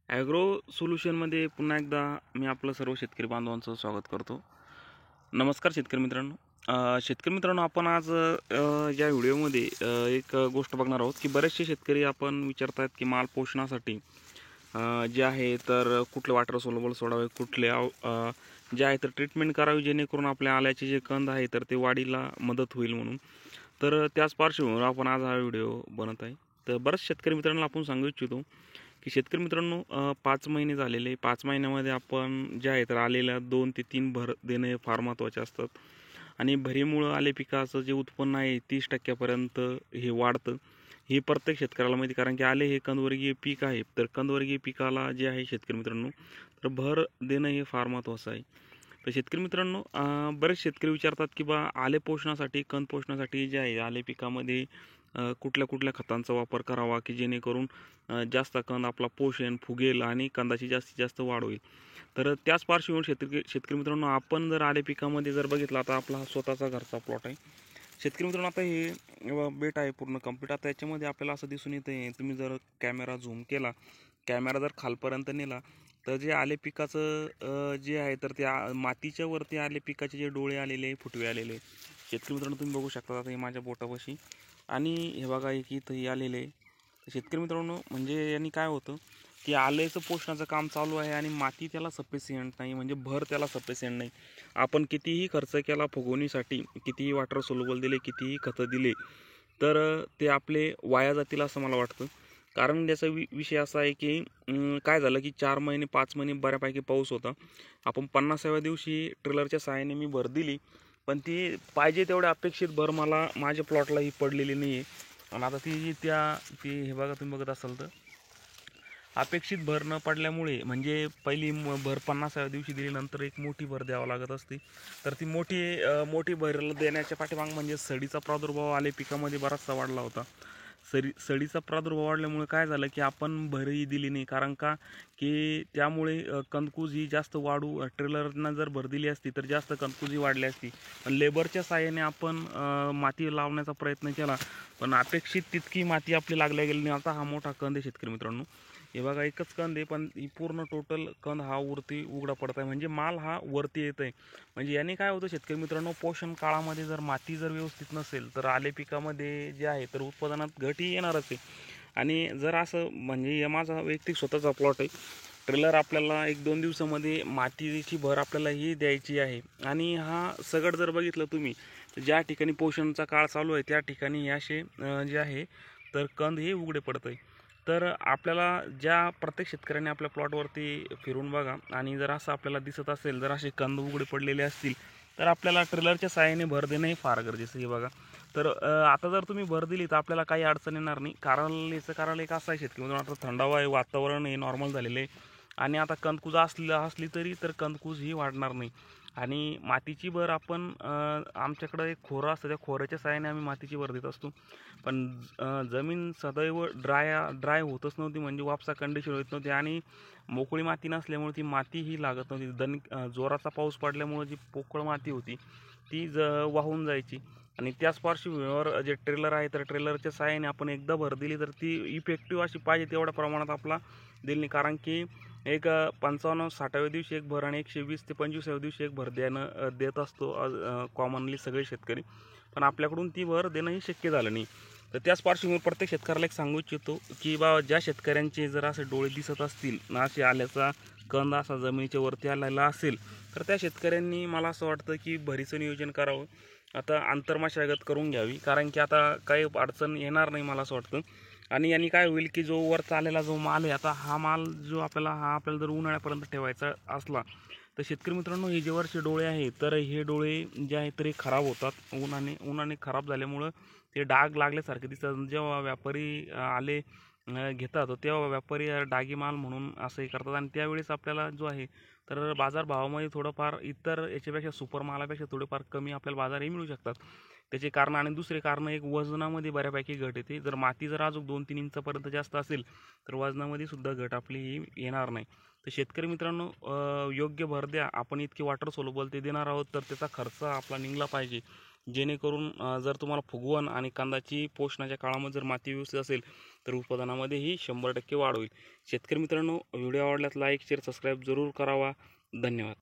Agro सोल्युशनमध्ये पुन्हा एकदा मी आपलं सर्व शेतकरी बांधवांचं स्वागत करतो. नमस्कार शेतकरी मित्रांनो. शेतकरी मित्रांनो, आपण आज या व्हिडिओमध्ये एक गोष्ट बघणार आहोत की बरेचसे शेतकरी आपण विचारतात की माल पोषणासाठी जे आहे तर कुठले वॉटर सोल्युबल सोडावे, कुठले जे आहे तर ट्रीटमेंट करावी जेणेकरून आपल्या आल्याचे जे कंद आहे तर ते वाढीला मदत होईल म्हणून. तर त्याच पार्श्वभूमीवर आपण आज हा व्हिडिओ बनत आहे. तर बरेच शेतकरी मित्रांना आपण सांगू इच्छितो की शेतकरी मित्रांनो, 5 महिने झालेले, 5 महिन्यामध्ये आपण जे आहे तर आलेल्या 2 ते 3 भर देणे फार महत्त्वाचे असतात. आणि भरीमुळं आले पिकाचं जे उत्पन्न आहे 30% हे वाढतं. हे प्रत्येक शेतकऱ्याला माहिती, कारण की आले हे कंदवर्गीय पीक आहे. तर कंदवर्गीय पिकाला जे आहे शेतकरी मित्रांनो, तर भर देणं हे फार महत्त्वाचं आहे. तर शेतकरी मित्रांनो, बरेच शेतकरी विचारतात की बा आले पोषणासाठी, कंद पोषणासाठी जे आहे आले पिकामध्ये कुठल्या कुठल्या खतांचा वापर करावा की जेणेकरून जास्त कंद आपला पोषण फुगेल आणि कंदाची जास्तीत जास्त वाढ होईल. तर त्याच पार्श्वभूमीवर शेतकरी मित्रांनो, आपण जर आले पिकामध्ये जर बघितलं, आता आपला हा स्वतःचा घरचा प्लॉट आहे शेतकरी मित्रांनो. आता हे बेट आहे पूर्ण कंप्लीट. आता याच्यामध्ये आपल्याला असं दिसून येतं, तुम्ही जर कॅमेरा झूम केला, कॅमेरा जर खालपर्यंत नेला, तर जे आले पिकाचं जे आहे तर त्या मातीच्या वरती आले पिकाचे जे डोळे आलेले, फुटवे आलेले शेतकरी मित्रांनो तुम्ही बघू शकता. आता हे माझ्या बोटापाशी आणि हे बघा एक इथंही आलेले आहे. तर शेतकरी मित्रांनो, म्हणजे यांनी काय होतं की आलेचं पोषणाचं काम चालू आहे आणि माती त्याला सफिशियंट नाही, म्हणजे भर त्याला सफिशियंट नाही. आपण कितीही खर्च केला फुगवणीसाठी, कितीही वॉटर सोल्युबल दिले, कितीही खतं दिले, तर ते आपले वाया जातील असं मला वाटतं. कारण त्याचा विषय असा आहे की काय झालं की 4 महिने 5 महिने बऱ्यापैकी पाऊस होता. आपण 50व्या दिवशी ट्रेलरच्या सहाय्याने मी भर दिली, पण ती पाहिजे तेवढ्या अपेक्षित भर मला माझ्या प्लॉटला ही पडलेली नाही आहे. आणि आता ती हे बघा, तुम्ही बघत असाल तर अपेक्षित भर न पडल्यामुळे, म्हणजे पहिली भर 50व्या दिवशी दिल्यानंतर एक मोठी भर द्यावं लागत असते. तर ती मोठी भर देण्याच्या पाठीमाग म्हणजे सडीचा प्रादुर्भाव आले पिकामध्ये बराचसा वाढला होता. सडीचा प्रादुर्भाव वाढल्यामुळे काय झालं की आपण भरही दिली नाही, कारण का की त्यामुळे कंदकुज ही जास्त वाढू, ट्रेलरना जर भर दिली असती तर जास्त कंदकुजी वाढली असती. लेबरच्या साहाय्याने आपण माती लावण्याचा प्रयत्न केला, पण अपेक्षित तितकी माती आपली लागल्या गेली नाही. आता हा मोठा कंद आहे शेतकरी मित्रांनो, हे बघा एकच कंद आहे, पण ही पूर्ण टोटल कंद हा वरती उघडा पडत आहे, म्हणजे माल हा वरती येत आहे. म्हणजे याने काय होतं शेतकरी मित्रांनो, पोषण काळामध्ये जर माती जर व्यवस्थित नसेल तर आले पिकामध्ये जे आहे तर उत्पादनात घटही येणारच आहे. आणि जर असं, म्हणजे या माझा वैयक्तिक स्वतःचा प्लॉट आहे, ट्रेलर आपल्याला 1-2 दिवसामध्ये मातीची भर आपल्याला ही द्यायची आहे. आणि हा सगळं जर बघितलं तुम्ही, ज्या ठिकाणी पोषणचा काळ चालू आहे त्या ठिकाणी हे असे जे आहे तर कंद हे उघडे पडत आहे. तर आपल्याला ज्या प्रत्येक शेतकऱ्याने आपल्या प्लॉटवरती फिरून बघा, आणि जर असं आपल्याला दिसत असेल, जर असे कंद उघडे पडलेले असतील, तर आपल्याला ट्रेलरच्या साहाय्याने भर देणं हे फार गरजेचं आहे. बघा, तर आता जर तुम्ही भर दिली तर आपल्याला काही अडचण येणार नाही. याचं कारण एक असं आहे शेतकरी मित्रांनो, आता थंडावा आहे, वातावरण हे नॉर्मल झालेलं आहे, आणि आता कंदकुज असली तरी तर कंदकुज ही वाढणार नाही. आणि मातीची भर आपण आमच्याकडं एक खोरं असतं, त्या खोऱ्याच्या साहाय्याने आम्ही मातीची भर देत असतो. पण जमीन सदैव ड्राय होतच नव्हती, म्हणजे वापसा कंडिशन होत नव्हती, आणि मोकळी माती नसल्यामुळे ती माती ही लागत नव्हती. जोराचा पाऊस पडल्यामुळे जी पोकळ माती होती ती वाहून जायची. आणि त्याच पार्श्वभूमीवर जे ट्रेलर आहे तर ट्रेलरच्या साहाय्याने आपण एकदा भर दिली तर ती इफेक्टिव्ह अशी पाहिजे तेवढ्या प्रमाणात आपला दिली नाही. कारण की एक 55-60व्या दिवशी एक भर आणि 120 ते 25व्या दिवशी एक भर देत असतो कॉमनली सगळे शेतकरी, पण आपल्याकडून ती भर देणं ही शक्य झालं नाही. तर त्याच पार्श्वभूमीवर प्रत्येक शेतकऱ्याला एक सांगू इच्छितो की बा ज्या शेतकऱ्यांचे जर असे डोळे दिसत असतील ना, असे आल्याचा कंद असा जमिनीच्या वरती आलेला असेल, तर त्या शेतकऱ्यांनी मला असं वाटतं की भरीचं नियोजन करावं, आता आंतरमशागत करून घ्यावी, कारण की आता काही अडचण येणार नाही मला असं वाटतं. आणि यांनी काय होईल की जो वर चाललेला जो माल आहे, आता हा माल जो आपल्याला जर उन्हाळ्यापर्यंत ठेवायचा असला तर शेतकरी मित्रांनो, हे जे वरचे डोळे आहे तर हे डोळे जे आहेत तर हे खराब होतात उन्हाने खराब झाल्यामुळं ते डाग लागल्यासारखे दिसतात. जेव्हा व्यापारी आले घेतात तेव्हा व्यापारी डागी माल म्हणून असंही करतात, आणि त्यावेळेस आपल्याला जो आहे तर बाजारभावामध्ये थोडंफार इतर याच्यापेक्षा सुपर मालापेक्षा थोडेफार कमी आपल्याला बाजारही मिळू शकतात. त्याचे कारण, आणि दुसरे कारण एक वजनामध्ये बऱ्यापैकी घट येते. जर माती जर अजून 2-3 इंचापर्यंत जास्त असेल तर वजनामध्ये सुद्धा घट आपली ही येणार नाही. तर शेतकरी मित्रांनो, योग्य भर द्या. आपण इतके वॉटर सोल्युबल ते देणार आहोत तर त्याचा खर्च आपला निघला पाहिजे. जेणेकरून जर तुम्हाला फुगवण आणि कांदाची पोषणाच्या काळामध्ये जर माती व्यवस्थित असेल तर उत्पादनामध्येही 100% वाढ होईल. शेतकरी मित्रांनो, व्हिडिओ आवडल्यास लाईक शेअर सबस्क्राईब जरूर करावा. धन्यवाद.